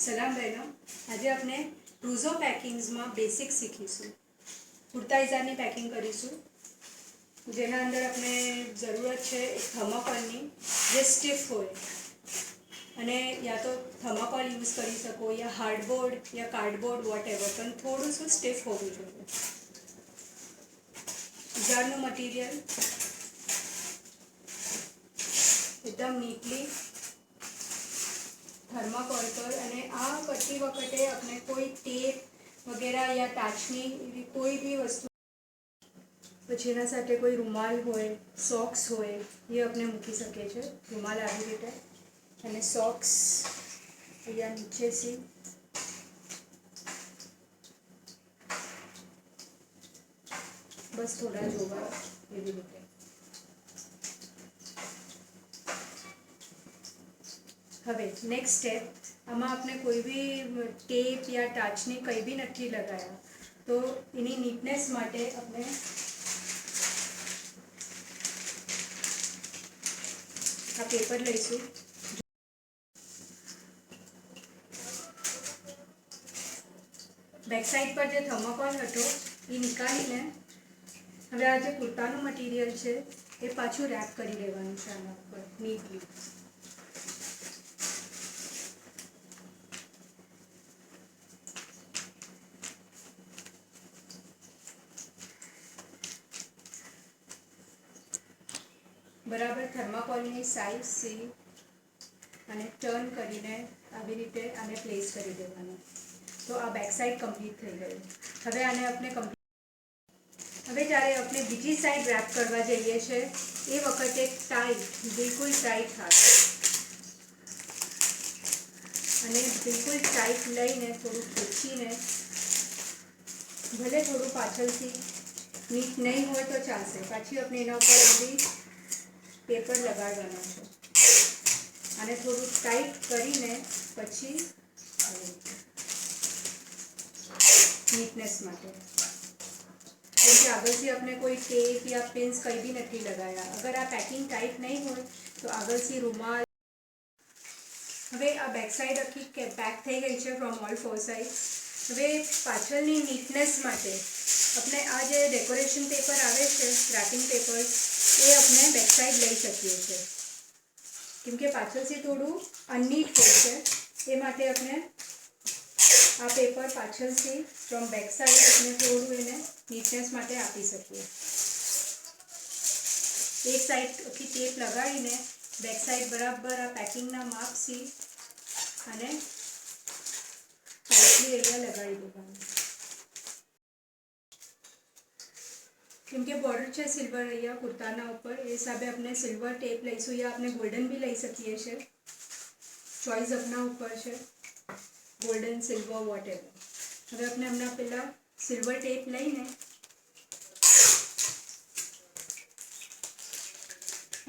સલામ બહેનો, આજે આપણે ટ્રુઝો પેકિંગ્સમાં બેસિક શીખીશું. કુર્તા ઇઝારની પેકિંગ કરીશું, જેના અંદર આપણે જરૂરત છે એક થર્મોકોલની જે સ્ટીફ હોય, અને યા તો થર્મોકોલ યુઝ કરી શકો યા હાર્ડબોર્ડ યા કાર્ડબોર્ડ વોટ એવર, પણ થોડું શું સ્ટીફ હોવું જોઈએ. ઇઝારનું મટીરિયલ એકદમ નીટલી થર્માકોલ પર, અને આ કરતી વખતે આપણે કોઈ ટેપ વગેરે યા ટાચની એવી કોઈ બી વસ્તુ, પછી એના સાથે કોઈ રૂમાલ હોય, સોક્સ હોય, એ આપણે મૂકી શકીએ છીએ. રૂમાલ આવી રીતે, અને સોક્સ અહીંયા નીચેથી બસ થોડા જોવા એવી રીતે. હવે નેક્સ્ટ સ્ટેપ, આમાં આપણે કોઈ બી ટેપ યા ટાચની કંઈ બી નથી લગાવ્યા, તો એની નીટનેસ માટે આપણે આ પેપર લઈશું. બેક સાઈડ પર જે થર્મોકોલ હતો એ નીકાળીને હવે આ જે કુર્તાનું મટીરિયલ છે એ પાછું રેપ કરી દેવાનું છે આના ઉપર નીટલી. બરાબર થર્માકોલની સાઈઝ સી અને ટર્ન કરીને આવી રીતે આને પ્લેસ કરી દેવાનું. તો આ બેક સાઈડ કમ્પ્લીટ થઈ ગયું. હવે આને આપણે હવે જ્યારે આપણે બીજી સાઈડ રેપ કરવા જઈએ છીએ એ વખતે ટાઈટ, બિલકુલ ટાઈટ હાથ, અને બિલકુલ ટાઈટ લઈને થોડું ખેંચીને, ભલે થોડું પાછળથી નીટ નહીં હોય તો ચાલશે, પાછી આપણે એના ઉપર બધી પેપર લગાડવાનો છે. અને થોડું ટાઈટ કરીને પછી નીટનેસ માટે, કેમ કે આગળથી આપણે કોઈ ટેપ યા પિન્સ કંઈ બી નથી લગાવ્યા. અગર આ પેકિંગ ટાઈટ નહીં હોય તો આગળથી રૂમાલ. હવે આ બેક સાઈડ આખી પેક થઈ ગઈ છે ફ્રોમ ઓલ ફોર સાઈડ. હવે પાછળની નીટનેસ માટે આપણે આ જે ડેકોરેશન પેપર આવે છે, રેપિંગ પેપર, એ આપણે બેક સાઈડ લઈ શકીએ છીએ, કેમ કે પાછળથી થોડું અનનીટ હોય છે. એ માટે આપણે આ પેપર પાછળથી ફ્રોમ બેક સાઈડ આપણે થોડું એને નીટનેસ માટે આપી શકીએ. એક સાઈડ આખી ટેપ લગાડીને બેક સાઈડ બરાબર આ પેકિંગના માપથી અને ટાઈટલી અહીંયા લગાડી દેવાનું. કેમ કે બોર્ડર છે સિલ્વર અહીંયા કુર્તાના ઉપર, એ હિસાબે આપણે સિલ્વર ટેપ લઈશું, યા આપણે ગોલ્ડન બી લઈ શકીએ છીએ. ચોઈસ આપના ઉપર છે, ગોલ્ડન, સિલ્વર, વોટ એવર. હવે આપણે હમણાં પહેલાં સિલ્વર ટેપ લઈને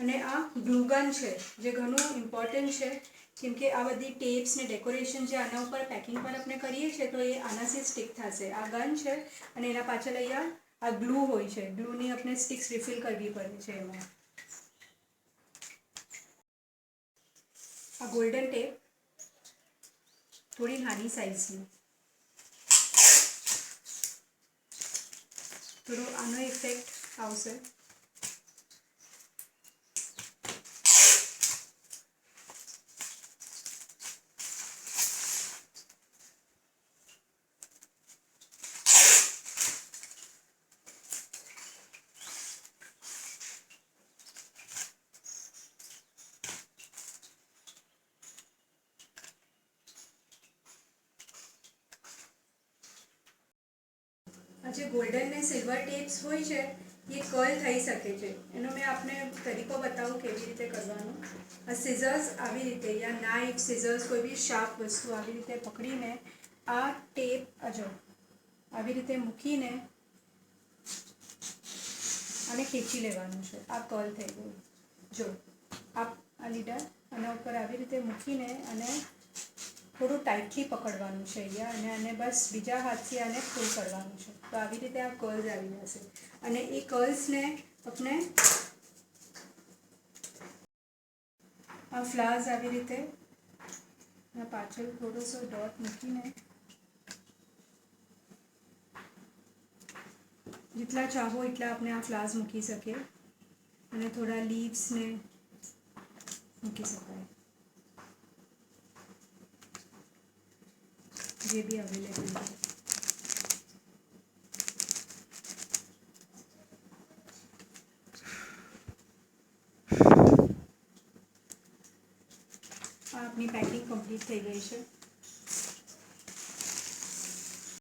અને આ ગ્લુગન છે જે ઘણું ઇમ્પોર્ટન્ટ છે, કેમ કે આ બધી ટેપ્સ ને ડેકોરેશન જે આના ઉપર પેકિંગ પર આપણે કરીએ છીએ તો એ આનાથી સ્ટિક થશે. આ ગન છે અને એના પાછળ અહીંયા આ ગ્લુ હોય છે, ગ્લુની આપણે સ્ટિક્સ રિફિલ કરવી પડે છે. એમાં આ ગોલ્ડન ટેપ થોડી નાની સાઇઝની, થોડો આનો ઇફેક્ટ આવશે. આ જે ગોલ્ડન ને સિલ્વર ટેપ્સ હોય છે એ કર્લ થઈ શકે છે. એનો મેં આપને તરીકો બતાવું કેવી રીતે કરવાનું. આ સિઝર્સ આવી રીતે, યા નાઇફ, સિઝર્સ, કોઈ બી શાર્પ વસ્તુ આવી રીતે પકડીને આ ટેપ આવી રીતે મૂકીને આને ખેંચી લેવાનું છે. આ કર્લ થઈ ગયું. જો આ લીડા આના ઉપર આવી રીતે મૂકીને અને થોડું ટાઈટલી પકડવાનું છે અહીંયા, અને આને બસ બીજા હાથથી આને પુલ કરવાનું છે. તો આવી રીતે આ કર્લ્સ આવી જશે, અને એ કર્લ્સને આપણે આ ફ્લાવર્સ આવી રીતે આ પાછળ થોડોસો ડોટ મૂકીને જેટલા ચાહો એટલા આપણે આ ફ્લાવર્સ મૂકી શકીએ અને થોડા લીવ્સને મૂકી શકાય, જે બી અવેલેબલ છે. આ આપણી પેકિંગ કમ્પ્લીટ થઈ ગઈ છે.